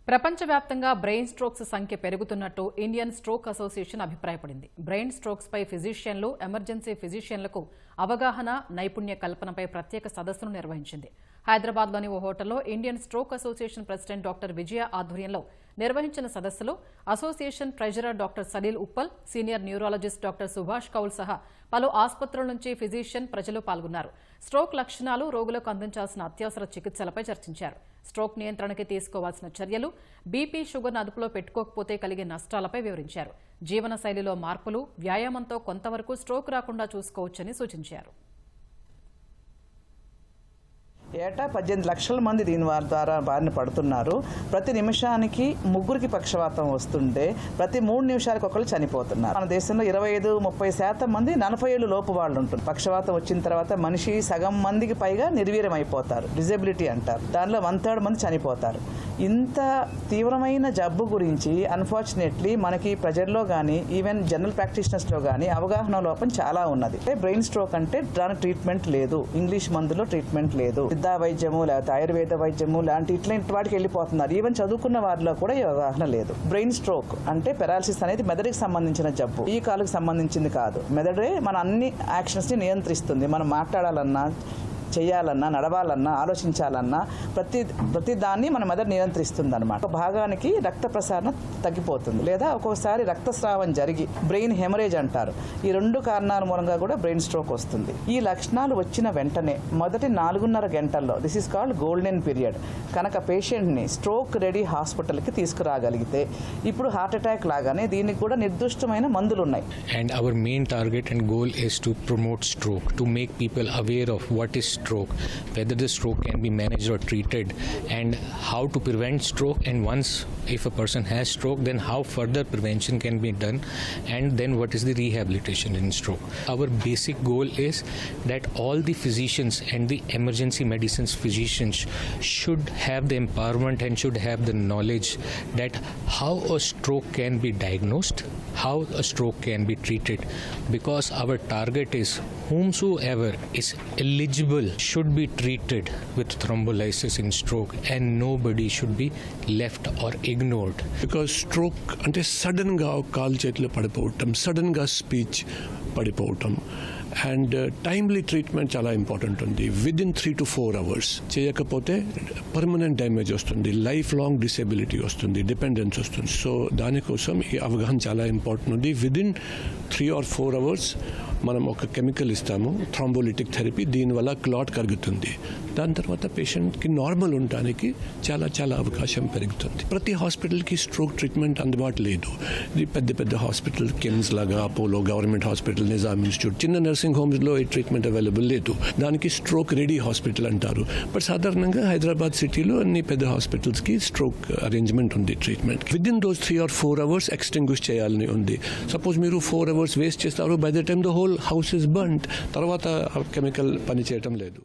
ప్రపంచవ్యాప్తంగా brain strokes సంఖ్య పెరుగుతున్నట్టు ఇండియన్ స్ట్రోక్ అసోసియేషన్ అభిప్రాయపడింది. బ్రెయిన్ స్ట్రోక్స్ పై ఫిజిషియన్లు, ఎమర్జెన్సీ ఫిజిషియన్లకు అవగాహన, నైపుణ్య కల్పనపై ప్రత్యేక సదస్సును నిర్వహించింది. హైదరాబాద్లోని ఓ హోటల్లో Indian stroke association president doctor Vijaya ఆధ్వర్యంలో నిర్వహించిన సదస్సులో association treasurer doctor Salil Uppal, senior neurologist doctor Subhash Kaul సహా పలు ఆసుపత్రుల నుంచి ఫిజిషియన్, ప్రజలు పాల్గొన్నారు. స్ట్రోక్ లక్షణాలు, రోగులకు అందించాల్సిన అత్యవసర చికిత్సలపై చర్చించారు. స్ట్రోక్ నియంత్రణకి తీసుకోవాల్సిన చర్యలు, బీపీ, షుగర్ను అదుపులో పెట్టుకోకపోతే కలిగే నష్టాలపై వివరించారు. జీవనశైలిలో మార్పులు, వ్యాయామంతో కొంతవరకు స్ట్రోక్ రాకుండా చూసుకోవచ్చని సూచించారు. ఏటా 18 లక్షల మంది దీని ద్వారా బారిన పడుతున్నారు. ప్రతి నిమిషానికి 3 పక్షవాతం వస్తుంటే ప్రతి 3 నిమిషాలకు ఒకళ్ళు చనిపోతున్నారు. మన దేశంలో 25-30% మంది 40 ఏళ్ళు లోపు వాళ్ళు ఉంటారు. పక్షవాతం వచ్చిన తర్వాత మనిషి సగం మందికి పైగా నిర్వీర్యం అయిపోతారు, డిజబిలిటీ అంటారు. దానిలో 1/3 మంది చనిపోతారు. ఇంత తీవ్రమైన జబ్బు గురించి అన్ఫార్చునేట్లీ మనకి ప్రజల్లో కానీ ఈవెన్ జనరల్ ప్రాక్టీషనర్స్లో కానీ అవగాహన లోపం చాలా ఉన్నది. బ్రెయిన్ స్ట్రోక్ అంటే దానికి ట్రీట్మెంట్ లేదు, ఇంగ్లీష్ మందులో ట్రీట్మెంట్ లేదు, సిద్ధ వైద్యము లేకపోతే ఆయుర్వేద వైద్యము లాంటి ఇట్లాంటి వాటికి వెళ్ళిపోతున్నారు. ఈవెన్ చదువుకున్న వారిలో కూడా ఈ అవగాహన లేదు. బ్రెయిన్ స్ట్రోక్ అంటే పెరాలసిస్ అనేది మెదడుకి సంబంధించిన జబ్బు, ఈ కాలుకు సంబంధించింది కాదు. మెదడే మన అన్ని యాక్షన్స్ని నియంత్రిస్తుంది. మనం మాట్లాడాలన్నా, చేయాలన్నా, నడవాలన్నా, ఆలోచించాలన్నా ప్రతి దాన్ని మన మెదడు నియంత్రిస్తుంది అనమాట. ఒక భాగానికి రక్త ప్రసారణ తగ్గిపోతుంది, లేదా ఒక్కోసారి రక్తస్రావం జరిగి బ్రెయిన్ హెమరేజ్ అంటారు. ఈ 2 కారణాల మూలంగా కూడా బ్రెయిన్ స్ట్రోక్ వస్తుంది. ఈ లక్షణాలు వచ్చిన వెంటనే మొదటి 4.5 గంటల్లో, this is called golden period, కనుక పేషెంట్ని స్ట్రోక్ రెడీ హాస్పిటల్కి తీసుకురాగలిగితే ఇప్పుడు హార్ట్ అటాక్ లాగానే దీనికి కూడా నిర్దిష్టమైన మందులు ఉన్నాయి. And our main target and goal is to promote stroke, to make people aware of what is stroke, whether the stroke can be managed or treated, and how to prevent stroke, and once if a person has stroke, then how further prevention can be done, and then what is the rehabilitation in stroke. Our basic goal is that all the physicians and the emergency medicines physicians should have the empowerment and should have the knowledge that how a stroke can be diagnosed, how a stroke can be treated, because our target is whomsoever is eligible should be treated with thrombolysis in stroke, and nobody should be left or ignored. Because stroke అంటే sudden గా కాలు చేతులు పడిపోవటం, sudden గా speech పడిపోవటం, and timely treatment చాలా important ఉంది. Within 3 to 4 hours చేయకపోతే పర్మనెంట్ డ్యామేజ్ వస్తుంది, లైఫ్ లాంగ్ డిసేబిలిటీ వస్తుంది, డిపెండెన్స్ వస్తుంది. సో దానికోసం ఈ అవగాహన చాలా ఇంపార్టెంట్ ఉంది. విదిన్ 3 or 4 hours మనం ఒక కెమికల్ ఇస్తాము, థ్రాంబోలిటిక్ థెరపీ. దీనివల్ల క్లాట్ కరుగుతుంది. దాని తర్వాత పేషెంట్కి నార్మల్ ఉండడానికి చాలా అవకాశం పెరుగుతుంది. ప్రతి హాస్పిటల్కి స్ట్రోక్ ట్రీట్మెంట్ అందుబాటు లేదు. ఇది పెద్ద హాస్పిటల్, కిమ్స్ లాగా, Apollo, government hospital, Nizam institute, చిన్న నర్సింగ్ హోమ్స్లో ఈ ట్రీట్మెంట్ అవైలబుల్ లేదు. దానికి స్ట్రోక్ రెడీ హాస్పిటల్ అంటారు. బట్ సాధారణంగా హైదరాబాద్ సిటీలో అన్ని పెద్ద హాస్పిటల్స్కి స్ట్రోక్ అరేంజ్మెంట్ ఉంది treatment. Within those 3 or 4 hours extinguish చేయాలని ఉంది. సపోజ్ మీరు 4 hours వేస్ట్ చేస్తారు, by the time the whole house is burned, తర్వాత కెమికల్ పనిచేయటం లేదు.